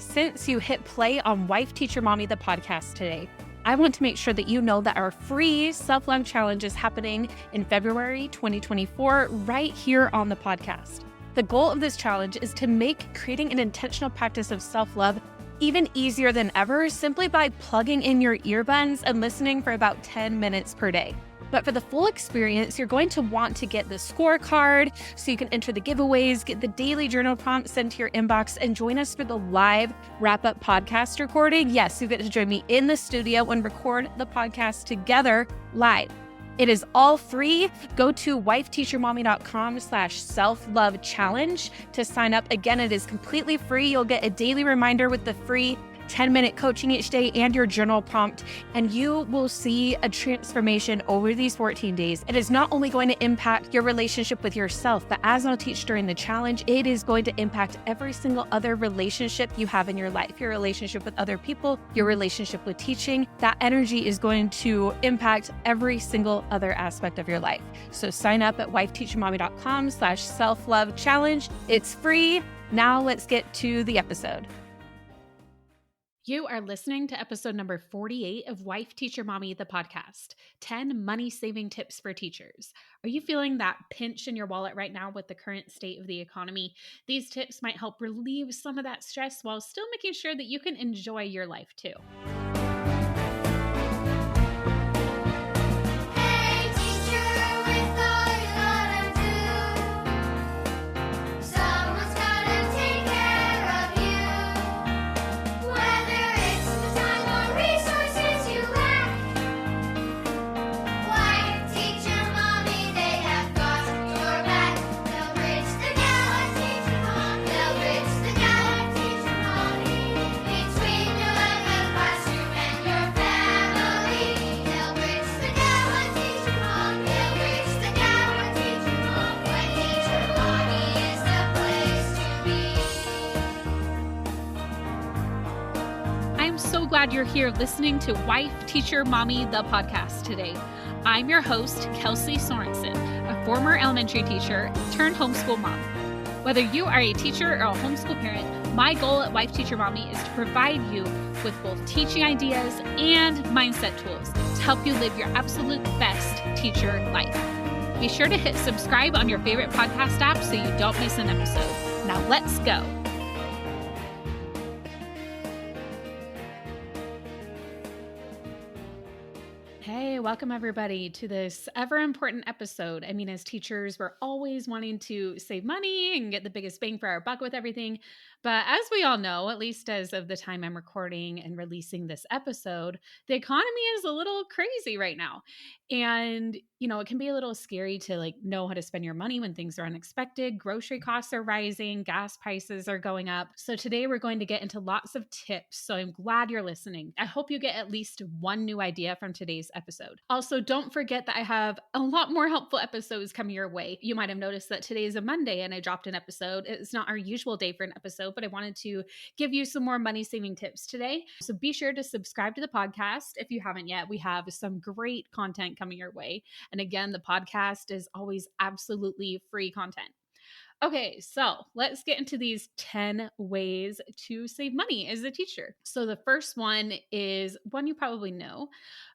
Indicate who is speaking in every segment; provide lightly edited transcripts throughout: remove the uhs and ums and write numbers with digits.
Speaker 1: Since you hit play on Wife Teacher Mommy, the podcast today, I want to make sure that you know that our free self-love challenge is happening in February 2024 right here on the podcast. The goal of this challenge is to make creating an intentional practice of self-love even easier than ever simply by plugging in your earbuds and listening for about 10 minutes per day. But for the full experience, you're going to want to get the scorecard so you can enter the giveaways, get the daily journal prompts sent to your inbox, and join us for the live wrap-up podcast recording. Yes, you get to join me in the studio and record the podcast together live. It is all free. Go to wifeteachermommy.com/self-love challenge to sign up. Again, it is completely free. You'll get a daily reminder with the free 10-minute coaching each day and your journal prompt, and you will see a transformation over these 14 days. It is not only going to impact your relationship with yourself, but as I'll teach during the challenge, it is going to impact every single other relationship you have in your life, your relationship with other people, your relationship with teaching. That energy is going to impact every single other aspect of your life. So sign up at wifeteachermommy.com/self-love challenge. It's free. Now let's get to the episode. You are listening to episode number 48 of Wife Teacher Mommy, the podcast, 10 money-saving tips for teachers. Are you feeling that pinch in your wallet right now with the current state of the economy? These tips might help relieve some of that stress while still making sure that you can enjoy your life too. Glad you're here listening to Wife Teacher Mommy, the podcast today. I'm your host, Kelsey Sorensen, a former elementary teacher turned homeschool mom. Whether you are a teacher or a homeschool parent, my goal at Wife Teacher Mommy is to provide you with both teaching ideas and mindset tools to help you live your absolute best teacher life. Be sure to hit subscribe on your favorite podcast app so you don't miss an episode. Now let's go. Hey, welcome everybody to this ever important episode. I mean, as teachers, we're always wanting to save money and get the biggest bang for our buck with everything. But as we all know, at least as of the time I'm recording and releasing this episode, the economy is a little crazy right now. And, it can be a little scary to know how to spend your money when things are unexpected. Grocery costs are rising, gas prices are going up. So today we're going to get into lots of tips. So I'm glad you're listening. I hope you get at least one new idea from today's episode. Also, don't forget that I have a lot more helpful episodes coming your way. You might have noticed that today is a Monday and I dropped an episode. It's not our usual day for an episode, but I wanted to give you some more money-saving tips today. So be sure to subscribe to the podcast if you haven't yet. We have some great content coming your way. And again, the podcast is always absolutely free content. Okay, so let's get into these 10 ways to save money as a teacher. So the first one is one you probably know,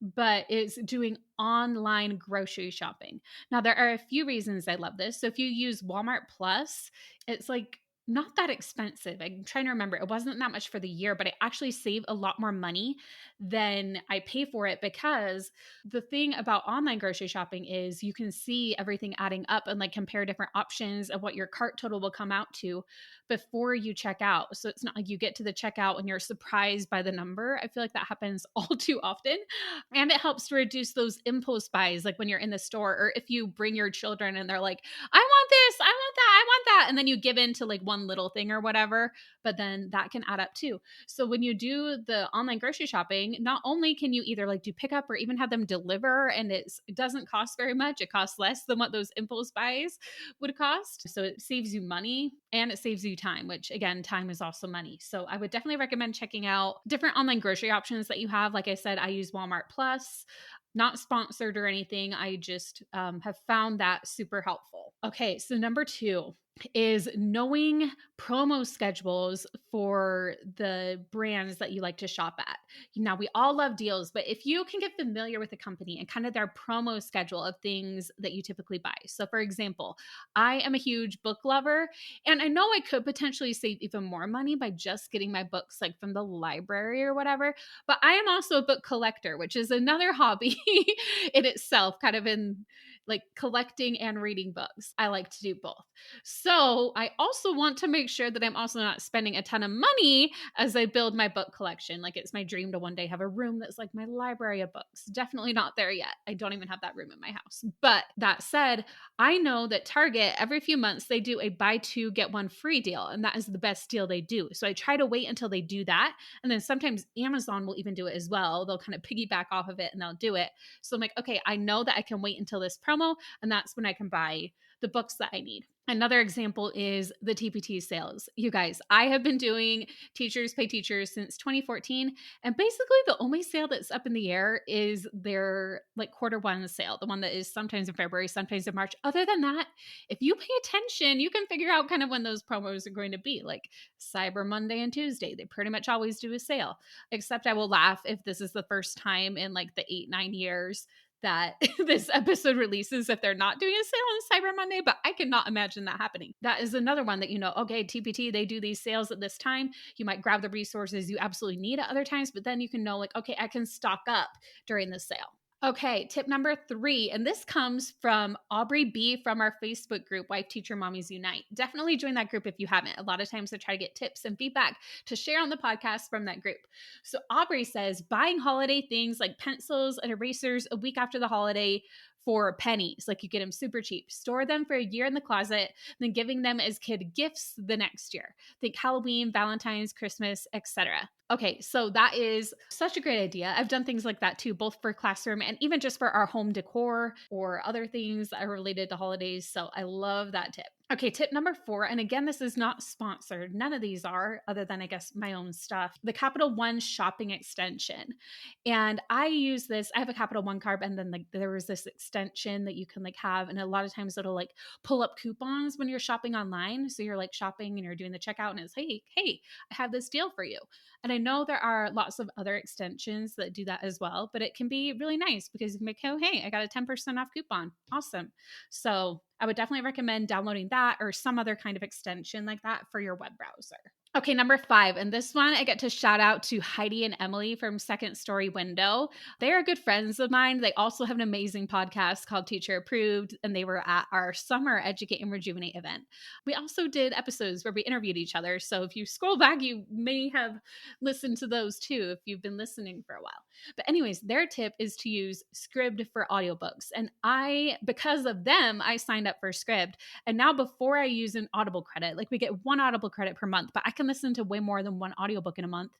Speaker 1: but it's doing online grocery shopping. Now, there are a few reasons I love this. So if you use Walmart Plus, it's not that expensive. I'm trying to remember. It wasn't that much for the year, but I actually save a lot more money than I pay for it because the thing about online grocery shopping is you can see everything adding up and compare different options of what your cart total will come out to before you check out. So it's not like you get to the checkout and you're surprised by the number. I feel like that happens all too often. And it helps to reduce those impulse buys, like when you're in the store or if you bring your children and they're like, I want this, I want that, I want that. And then you give in to one little thing or whatever, but then that can add up too. So when you do the online grocery shopping, not only can you either do pickup or even have them deliver, and it doesn't cost very much. It costs less than what those impulse buys would cost. So it saves you money and it saves you time, which again, time is also money. So I would definitely recommend checking out different online grocery options that you have. Like I said, I use Walmart Plus. Not sponsored or anything. I just have found that super helpful. Okay, so number 2, is knowing promo schedules for the brands that you like to shop at. Now, we all love deals, but if you can get familiar with a company and kind of their promo schedule of things that you typically buy. So, for example, I am a huge book lover, and I know I could potentially save even more money by just getting my books like from the library or whatever, but I am also a book collector, which is another hobby in itself, kind of in like collecting and reading books. I like to do both. So I also want to make sure that I'm also not spending a ton of money as I build my book collection. Like it's my dream to one day have a room that's like my library of books. Definitely not there yet. I don't even have that room in my house. But that said, I know that Target every few months they do a buy two, get one free deal. And that is the best deal they do. So I try to wait until they do that. And then sometimes Amazon will even do it as well. They'll kind of piggyback off of it and they'll do it. So I'm like, okay, I know that I can wait until this promo, and that's when I can buy the books that I need. Another example is the TPT sales. You guys, I have been doing Teachers Pay Teachers since 2014. And basically the only sale that's up in the air is their like quarter 1 sale, the one that is sometimes in February, sometimes in March. Other than that, if you pay attention, you can figure out kind of when those promos are going to be, like Cyber Monday and Tuesday. They pretty much always do a sale, except I will laugh if this is the first time in like the 8-9 years that this episode releases if they're not doing a sale on Cyber Monday, but I cannot imagine that happening. That is another one that, okay, TPT, they do these sales at this time. You might grab the resources you absolutely need at other times, but then you can know like, okay, I can stock up during the sale. Okay, tip number 3, and this comes from Aubrey B from our Facebook group, Wife Teacher Mommies Unite. Definitely join that group if you haven't. A lot of times I try to get tips and feedback to share on the podcast from that group. So Aubrey says, buying holiday things like pencils and erasers a week after the holiday for pennies, like you get them super cheap, store them for a year in the closet, then giving them as kid gifts the next year. Think Halloween, Valentine's, Christmas, etc. Okay, so that is such a great idea. I've done things like that too, both for classroom and even just for our home decor or other things that are related to holidays. So I love that tip. Okay, tip number 4, and again, this is not sponsored. None of these are, other than I guess my own stuff. The Capital One shopping extension. And I use this, I have a Capital One card, and then like there was this extension that you can like have, and a lot of times it'll like pull up coupons when you're shopping online. So you're like shopping and you're doing the checkout and it's, hey, I have this deal for you. And I know there are lots of other extensions that do that as well, but it can be really nice because you can make, oh, hey, I got a 10% off coupon. Awesome. So I would definitely recommend downloading that or some other kind of extension like that for your web browser. Okay, number 5, and this one I get to shout out to Heidi and Emily from Second Story Window. They are good friends of mine. They also have an amazing podcast called Teacher Approved, and they were at our summer Educate and Rejuvenate event. We also did episodes where we interviewed each other, so if you scroll back, you may have listened to those too if you've been listening for a while. But anyways, their tip is to use Scribd for audiobooks, and because of them, I signed up for Scribd, and now before I use an Audible credit, like we get 1 Audible credit per month, but I can listen to way more than 1 audiobook in a month.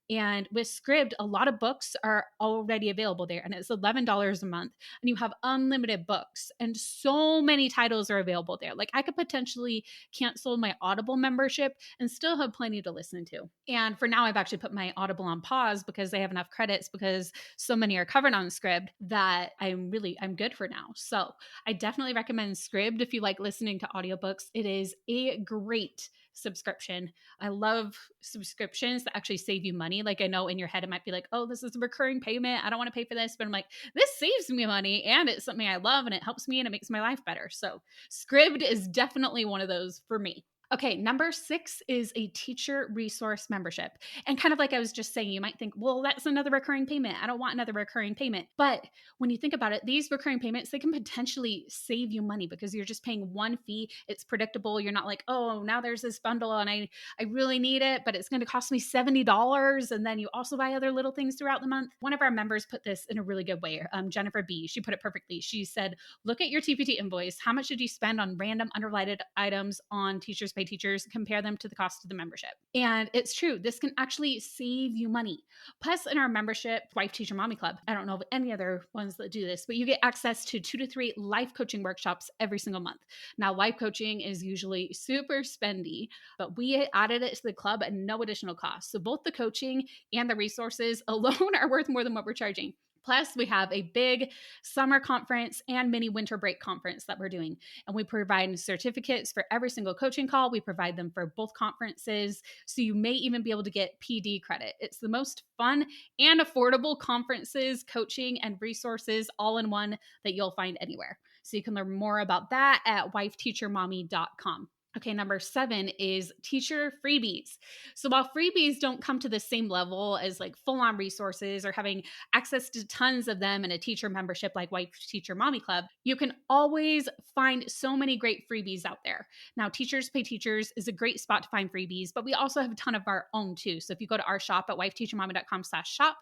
Speaker 1: And with Scribd, a lot of books are already available there, and it's $11 a month, and you have unlimited books, and so many titles are available there. Like I could potentially cancel my Audible membership and still have plenty to listen to. And for now, I've actually put my Audible on pause because they have enough credits because so many are covered on Scribd that I'm good for now. So I definitely recommend Scribd if you like listening to audiobooks. It is a great subscription. I love subscriptions that actually save you money. Like I know in your head, it might be like, oh, this is a recurring payment. I don't want to pay for this. But I'm like, this saves me money and it's something I love and it helps me and it makes my life better. So Scribd is definitely one of those for me. Okay, number 6 is a teacher resource membership. And kind of like I was just saying, you might think, well, that's another recurring payment. I don't want another recurring payment. But when you think about it, these recurring payments, they can potentially save you money because you're just paying one fee. It's predictable. You're not like, oh, now there's this bundle and I really need it, but it's going to cost me $70. And then you also buy other little things throughout the month. One of our members put this in a really good way. Jennifer B, she put it perfectly. She said, look at your TPT invoice. How much did you spend on random unrelated items on Teachers Pay Teachers, compare them to the cost of the membership. And it's true, this can actually save you money. Plus, in our membership, Wife Teacher Mommy Club, I don't know of any other ones that do this, but you get access to 2 to 3 life coaching workshops every single month. Now, life coaching is usually super spendy, but we added it to the club at no additional cost. So both the coaching and the resources alone are worth more than what we're charging. Plus, we have a big summer conference and mini winter break conference that we're doing. And we provide certificates for every single coaching call. We provide them for both conferences. So you may even be able to get PD credit. It's the most fun and affordable conferences, coaching, and resources all in one that you'll find anywhere. So you can learn more about that at wifeteachermommy.com. Okay, number 7 is teacher freebies. So while freebies don't come to the same level as like full on resources or having access to tons of them in a teacher membership like Wife Teacher Mommy Club, you can always find so many great freebies out there. Now, Teachers Pay Teachers is a great spot to find freebies, but we also have a ton of our own too. So if you go to our shop at wifeteachermommy.com/shop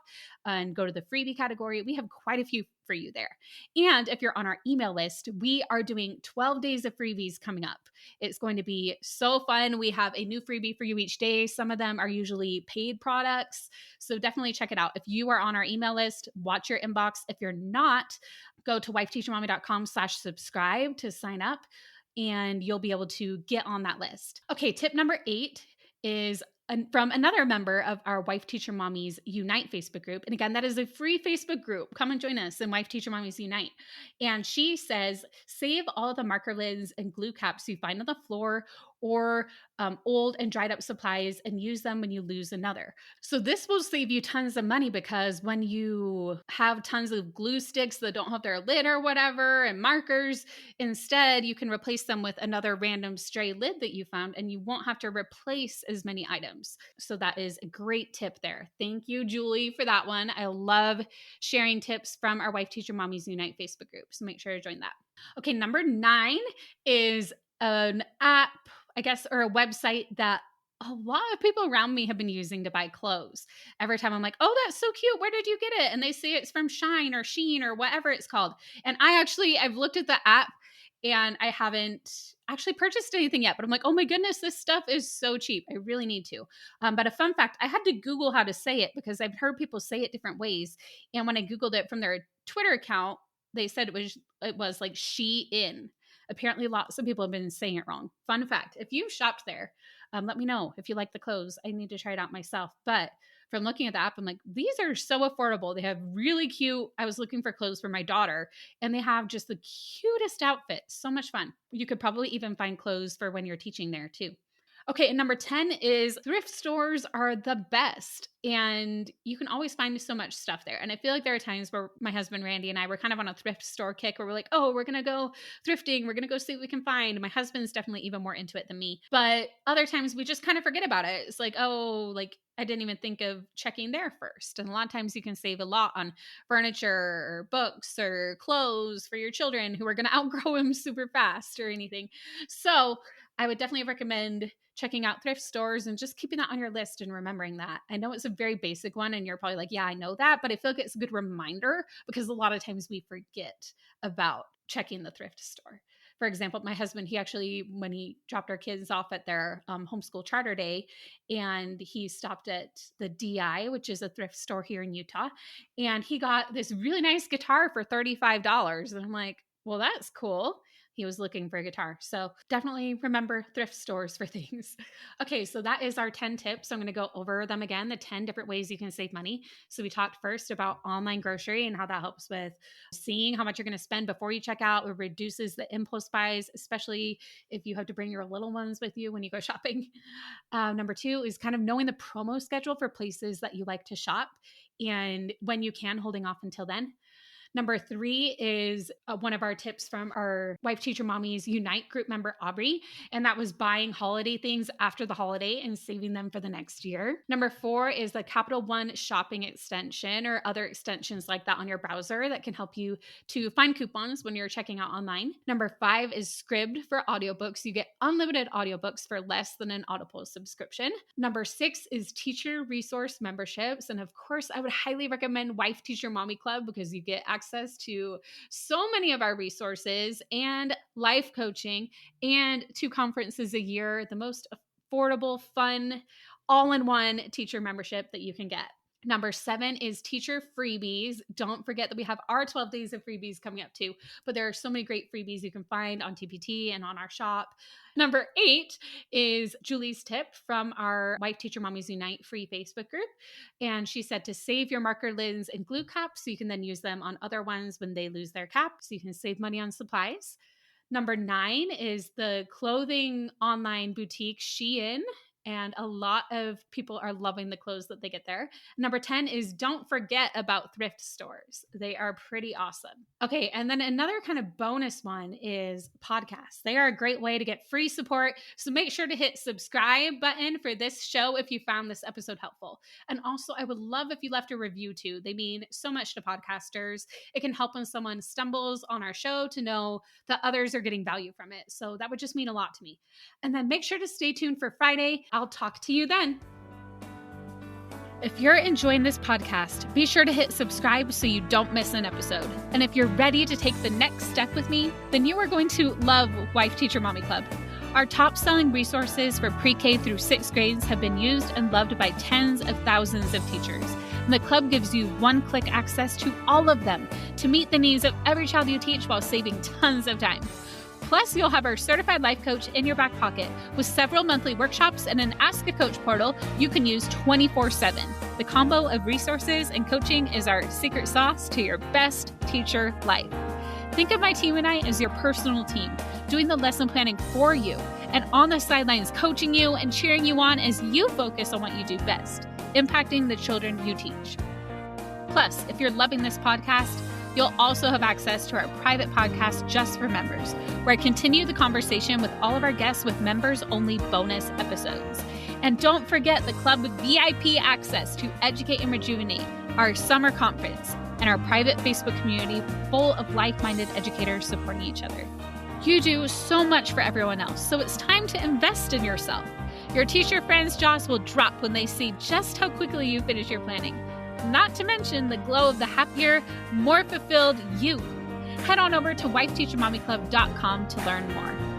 Speaker 1: and go to the freebie category, we have quite a few for you there. And if you're on our email list, we are doing 12 days of freebies coming up. It's going to be so fun. We have a new freebie for you each day. Some of them are usually paid products. So definitely check it out. If you are on our email list, watch your inbox. If you're not, go to wifeteachermommy.com/subscribe to sign up and you'll be able to get on that list. Okay, tip number 8 is from another member of our Wife Teacher Mommies Unite Facebook group. And again, that is a free Facebook group. Come and join us in Wife Teacher Mommies Unite. And she says, save all the marker lids and glue caps you find on the floor or old and dried up supplies and use them when you lose another. So this will save you tons of money because when you have tons of glue sticks that don't have their lid or whatever and markers, instead you can replace them with another random stray lid that you found and you won't have to replace as many items. So that is a great tip there. Thank you, Julie, for that one. I love sharing tips from our Wife Teacher Mommies Unite Facebook group. So make sure to join that. Okay, number 9 is an app, I guess, or a website that a lot of people around me have been using to buy clothes. Every time I'm like, oh, that's so cute. Where did you get it? And they say it's from Shine or Sheen or whatever it's called. And I've looked at the app and I haven't actually purchased anything yet, but I'm like, oh my goodness, this stuff is so cheap. I really need to. But a fun fact, I had to Google how to say it because I've heard people say it different ways. And when I Googled it from their Twitter account, they said it was like Shein. Apparently, lots of people have been saying it wrong. Fun fact, if you've shopped there, let me know if you like the clothes. I need to try it out myself. But from looking at the app, I'm like, these are so affordable. They have really cute. I was looking for clothes for my daughter, and they have just the cutest outfits. So much fun. You could probably even find clothes for when you're teaching there too. Okay, and number 10 is thrift stores are the best. And you can always find so much stuff there. And I feel like there are times where my husband, Randy, and I were kind of on a thrift store kick where we're like, oh, we're going to go thrifting. We're going to go see what we can find. My husband's definitely even more into it than me. But other times we just kind of forget about it. It's like, oh, like I didn't even think of checking there first. And a lot of times you can save a lot on furniture or books or clothes for your children who are going to outgrow them super fast or anything. So I would definitely recommend checking out thrift stores and just keeping that on your list and remembering that. I know it's a very basic one and you're probably like, yeah, I know that, but I feel like it's a good reminder because a lot of times we forget about checking the thrift store. For example, my husband, he actually, when he dropped our kids off at their homeschool charter day, and he stopped at the DI, which is a thrift store here in Utah, and he got this really nice guitar for $35. And I'm like, well, that's cool. He was looking for a guitar. So definitely remember thrift stores for things. Okay, so that is our 10 tips. I'm going to go over them again, the 10 different ways you can save money. So we talked first about online grocery and how that helps with seeing how much you're going to spend before you check out. It reduces the impulse buys, especially if you have to bring your little ones with you when you go shopping. Number 2 is kind of knowing the promo schedule for places that you like to shop and when you can, holding off until then. Number 3 is one of our tips from our Wife Teacher Mommies Unite group member, Aubrey, and that was buying holiday things after the holiday and saving them for the next year. Number 4 is the Capital One shopping extension or other extensions like that on your browser that can help you to find coupons when you're checking out online. Number 5 is Scribd for audiobooks. You get unlimited audiobooks for less than an Audible subscription. Number 6 is teacher resource memberships. And of course, I would highly recommend Wife Teacher Mommy Club because you get access to so many of our resources and life coaching and 2 conferences a year, the most affordable, fun, all-in-one teacher membership that you can get. Number 7 is teacher freebies. Don't forget that we have our 12 days of freebies coming up too, but there are so many great freebies you can find on TPT and on our shop. Number 8 is Julie's tip from our Wife Teacher Mommies Unite free Facebook group. And she said to save your marker lids and glue caps so you can then use them on other ones when they lose their cap, so you can save money on supplies. Number 9 is the clothing online boutique Shein. And a lot of people are loving the clothes that they get there. Number 10 is don't forget about thrift stores. They are pretty awesome. Okay, and then another kind of bonus one is podcasts. They are a great way to get free support. So make sure to hit subscribe button for this show if you found this episode helpful. And also, I would love if you left a review too. They mean so much to podcasters. It can help when someone stumbles on our show to know that others are getting value from it. So that would just mean a lot to me. And then make sure to stay tuned for Friday. I'll talk to you then. If you're enjoying this podcast, be sure to hit subscribe so you don't miss an episode. And if you're ready to take the next step with me, then you are going to love Wife Teacher Mommy Club. Our top-selling resources for pre-K through 6th grades have been used and loved by tens of thousands of teachers. And the club gives you one-click access to all of them to meet the needs of every child you teach while saving tons of time. Plus, you'll have our certified life coach in your back pocket with several monthly workshops and an Ask a Coach portal you can use 24/7. The combo of resources and coaching is our secret sauce to your best teacher life. Think of my team and I as your personal team, doing the lesson planning for you and on the sidelines coaching you and cheering you on as you focus on what you do best, impacting the children you teach. Plus, if you're loving this podcast, you'll also have access to our private podcast just for members, where I continue the conversation with all of our guests with members-only bonus episodes. And don't forget the club with VIP access to Educate and Rejuvenate, our summer conference, and our private Facebook community full of like-minded educators supporting each other. You do so much for everyone else, so it's time to invest in yourself. Your teacher friends' jaws will drop when they see just how quickly you finish your planning. Not to mention the glow of the happier, more fulfilled you. Head on over to wifeteachermommyclub.com to learn more.